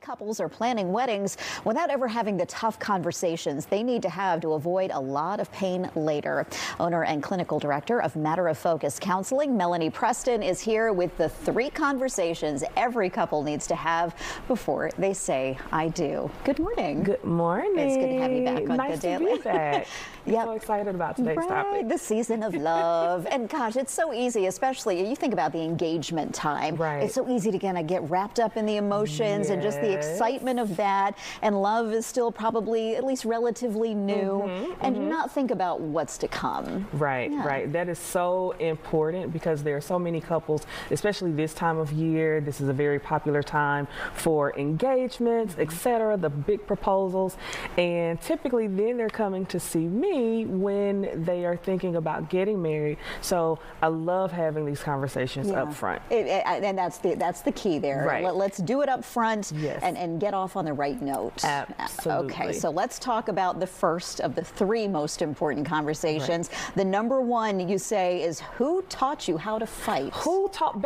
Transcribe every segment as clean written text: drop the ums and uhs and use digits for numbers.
couples are planning weddings without ever having the tough conversations they need to have to avoid a lot of pain later. Owner and clinical director of Matter of Focus Counseling, Melanie Preston, is here with the 3 conversations every couple needs to have before they say I do. Good morning. Good morning. It's good to have you back on Nice Good Daily. to be back. Yep. So excited about today's topic. The season of love. And gosh, it's so easy, especially you think about the engagement time. Right. It's so easy to kind of get wrapped up in the emotions and just the excitement of that. And love is still probably at least relatively new and not think about what's to come. Right, right. That is so important because there are so many couples, especially this time of year. This is a very popular time for engagements, etc., the big proposals. And typically then they're coming to see me when they are thinking about getting married. So I love having these conversations up front. And that's the key there. Right. Let's do it up front Yes. and get off on the right note. Absolutely. Okay, so let's talk about the first of the 3 most important conversations. Right. The number 1 you say is who taught you how to fight? Who taught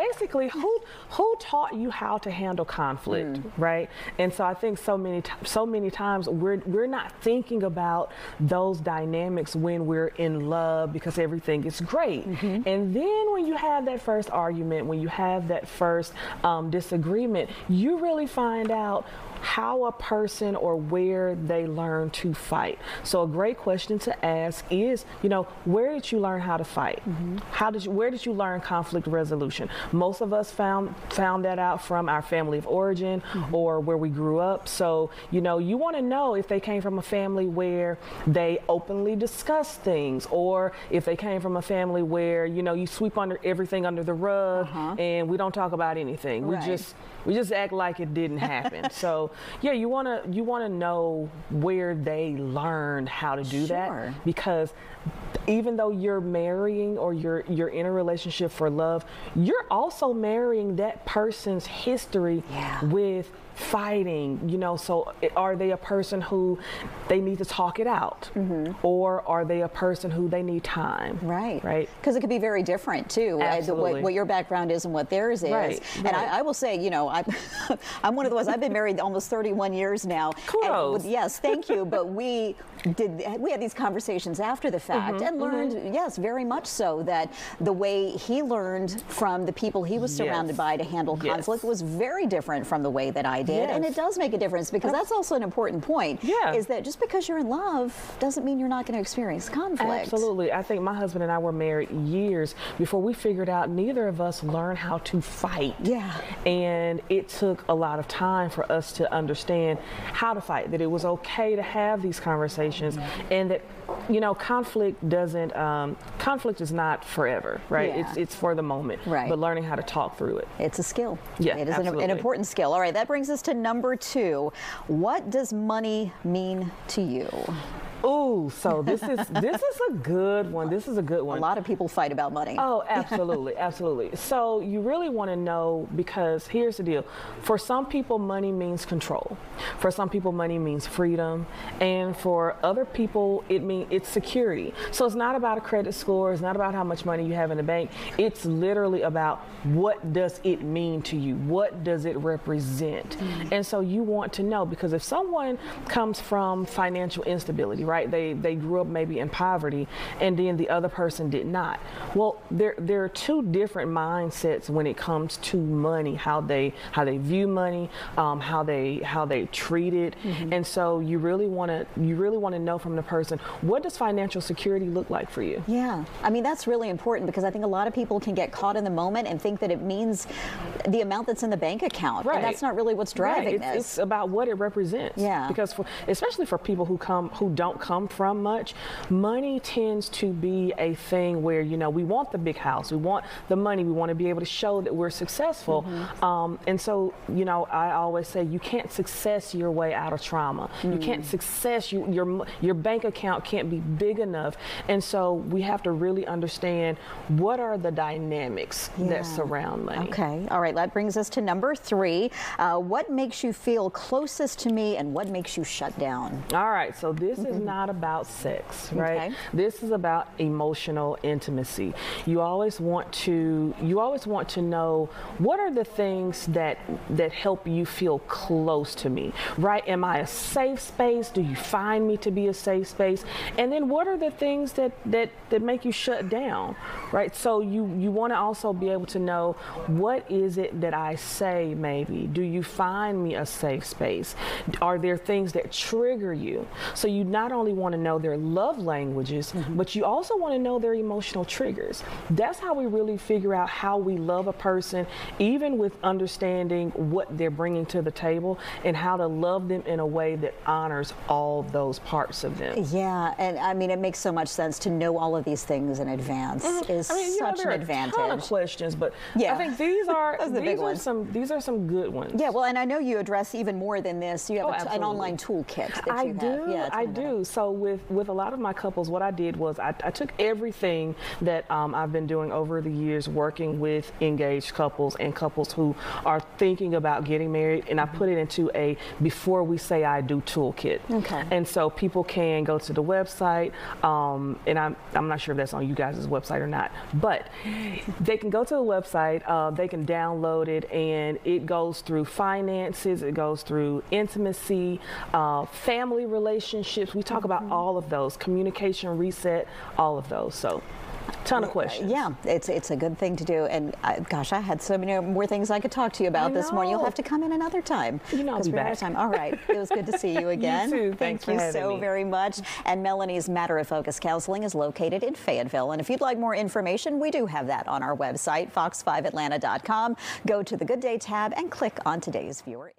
you how to handle conflict, right? And so I think so many times we're not thinking about those dynamics when we're in love because everything is great. And then when you have that first argument, when you have that first disagreement, you really find out how a person or where they learn to fight. So a great question to ask is, where did you learn how to fight? Where did you learn conflict resolution? Most of us found that out from our family of origin or where we grew up. So, you want to know if they came from a family where they openly discuss things, or if they came from a family where, you sweep everything under the rug and we don't talk about anything. Right. We just act like it didn't happen. So yeah, you wanna know where they learned how to do that, because even though you're marrying or you're in a relationship for love, you're also marrying that person's history with fighting, so are they a person who they need to talk it out, or are they a person who they need time? Right. Because it could be very different too. What your background is and what theirs is. Right. And I will say, I'm one of the ones. I've been married almost 31 years now. Kudos. Yes, thank you. But we had these conversations after the fact and learned, yes, very much so, that the way he learned from the people he was surrounded by to handle conflict was very different from the way that I did. And it does make a difference, because that's also an important point, is that just because you're in love doesn't mean you're not going to experience conflict. Absolutely. I think my husband and I were married years before we figured out neither of us learned how to fight. And it took a lot of time for us to understand how to fight, that it was okay to have these conversations, and that conflict is not forever, right? It's for the moment, but learning how to talk through it. It's a skill. Yeah, it is an important skill. All right, that brings us to number 2. What does money mean to you? Ooh, so this is a good one. This is a good one. A lot of people fight about money. Oh, absolutely, absolutely. So you really want to know, because here's the deal. For some people, money means control. For some people, money means freedom. And for other people, it's security. So it's not about a credit score. It's not about how much money you have in the bank. It's literally about, what does it mean to you? What does it represent? And so you want to know, because if someone comes from financial instability, right? They grew up maybe in poverty, and then the other person did not. Well, there are 2 different mindsets when it comes to money, how they view money, how they treat it. And so you really want to know from the person, what does financial security look like for you? Yeah, I mean, that's really important, because I think a lot of people can get caught in the moment and think that it means the amount that's in the bank account, and that's not really what's driving this. It's about what it represents. Because especially for people who don't come from much, money tends to be a thing where, we want the big house, we want the money, we want to be able to show that we're successful. And so, I always say you can't success your way out of trauma. You can't success, your bank account can't be big enough. And so we have to really understand, what are the dynamics that surround money. Okay, all right, that brings us to number 3. What makes you feel closest to me, and what makes you shut down? All right, so this is not about sex, right? Okay. This is about emotional intimacy. You always want to know, what are the things that help you feel close to me, right? Am I a safe space? Do you find me to be a safe space? And then what are the things that make you shut down, right? So you want to also be able to know, what is it that I say maybe? Do you find me a safe space? Are there things that trigger you? So you not only want to know their love languages, but you also want to know their emotional triggers. That's how we really figure out how we love a person, even with understanding what they're bringing to the table, and how to love them in a way that honors all those parts of them. Yeah, and I mean, it makes so much sense to know all of these things in advance. Is such an advantage. There are a ton of questions, but yeah. I think these are these are some good ones. Yeah, well, and I know you address even more than this. You have an online toolkit that I you do. have. I do. So with a lot of my couples, what I did was I took everything that I've been doing over the years, working with engaged couples and couples who are thinking about getting married, and I put it into a before we say I do toolkit. Okay. And so people can go to the website, and I'm not sure if that's on you guys' website or not, but they can go to the website, they can download it, and it goes through finances, it goes through intimacy, family relationships. We talk about all of those, communication reset, all of those. So ton of questions. Yeah, it's a good thing to do. And gosh, I had so many more things I could talk to you about this morning. You'll have to come in another time. I'll be back. All right. It was good to see you again. You too. Thanks for having me. Thank you so very much. And Melanie's Matter of Focus Counseling is located in Fayetteville. And if you'd like more information, we do have that on our website, fox5atlanta.com. Go to the Good Day tab and click on today's viewer.